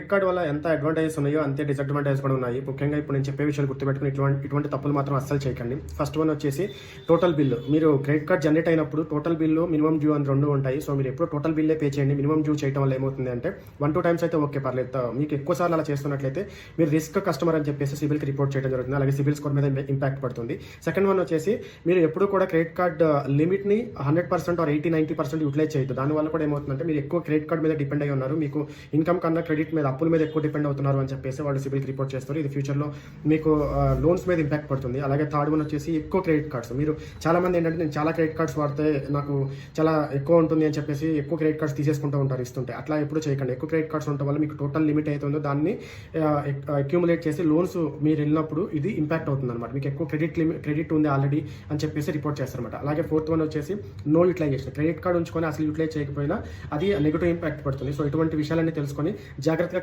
Credit card వల్ల ఎంత advantages ఉన్నాయో అంతే డిసడ్వాంటేజెస్ కూడా ఉన్నాయి. ముఖ్యంగా ఇప్పుడు నేను చెప్పే విషయాలు గుర్తుపెట్టుకుని ఇటువంటి తప్పులు మాత్రం అస్సలు చేయకండి. ఫస్ట్ వన్ వచ్చేసి టోటల్ బిల్లు. మీరు క్రెడిట్ కార్డ్ జనరేట్ అయినప్పుడు టోటల్ బిల్లు, మినిమం డ్యూ అని 2 ఉంటాయి. సో మీరు ఎప్పుడు టోటల్ బిల్లే పే చేయండి. మినిమం డ్యూ చేయడం వల్ల ఏమవుతుంది అంటే 1-2 టైమ్స్ అయితే ఓకే పర్లేదు. మీకు ఎక్కువ సార్లు అలా చేస్తున్నట్లయితే మీరు రిస్క్ కస్టమర్ అని చెప్పేసి సిబిల్కి రిపోర్ట్ చేయడం జరుగుతుంది. అలాగే సిబిల్ స్కోర్ మీద ఇంపాక్ట్ పడుతుంది. సెకండ్ వన్ వచ్చేసి మీరు ఎప్పుడు కూడా క్రెడిట్ కార్డ్ లిమిట్ని 100% ఆర్ 80-90% యూటిలైజ్ చేయొద్దు. దానివల్ల కూడా ఏమవుతుందంటే మీరు ఎక్కువ క్రెడిట్ కార్డ్ మీద డిపెండ్ అయ్యి ఉన్నారు, మీకు ఇన్కమ్ కన్నా క్రెడిట్ మీద, అప్పుల మీద ఎక్కువ డిపెండ్ అవుతున్నారు అని చెప్పేసి వాళ్ళు సిబిల్కి రిపోర్ట్ చేస్తారు. ఇది ఫ్యూచర్లో మీకు లోన్స్ మీద ఇంపాక్ట్ పడుతుంది. అలాగే థర్డ్ వన్ వచ్చేసి ఎక్కువ క్రెడిట్ కార్డ్స్. మీరు చాలా మంది ఏంటంటే నేను చాలా క్రెడిట్ కార్డ్స్ వాడితే నాకు చాలా ఎక్కువ ఉంటుంది అని చెప్పేసి ఎక్కువ క్రెడిట్ కార్డ్స్ తీసేసుకుంటూ ఉంటారు ఇస్తుంటే. అట్లా ఎప్పుడు చేయకండి. ఎక్కువ క్రెడిట్ కార్డ్స్ ఉండటం వల్ల మీకు టోటల్ లిమిట్ అవుతుందో దాన్ని అక్యూములేట్ చేసి లోన్స్ మీరు వెళ్ళినప్పుడు ఇది ఇంపాక్ట్ అవుతుంది అనమాట. మీకు ఎక్కువ క్రెడిట్ ఉంది ఆల్రెడీ అని చెప్పేసి రిపోర్ట్ చేస్తారనమాట. అలాగే ఫోర్త్ వన్ వచ్చేసి నో యూటిలైజేషన్. క్రెడిట్ కార్డ్ ఉంచుకొని అసలు యూటిలైజ్ చేయకపోయినా అది నెగిటివ్ ఇంపాక్ట్ పడుతుంది. సో ఇటువంటి విషయాలన్నీ తెలుసుకొని జాగ్రత్తగా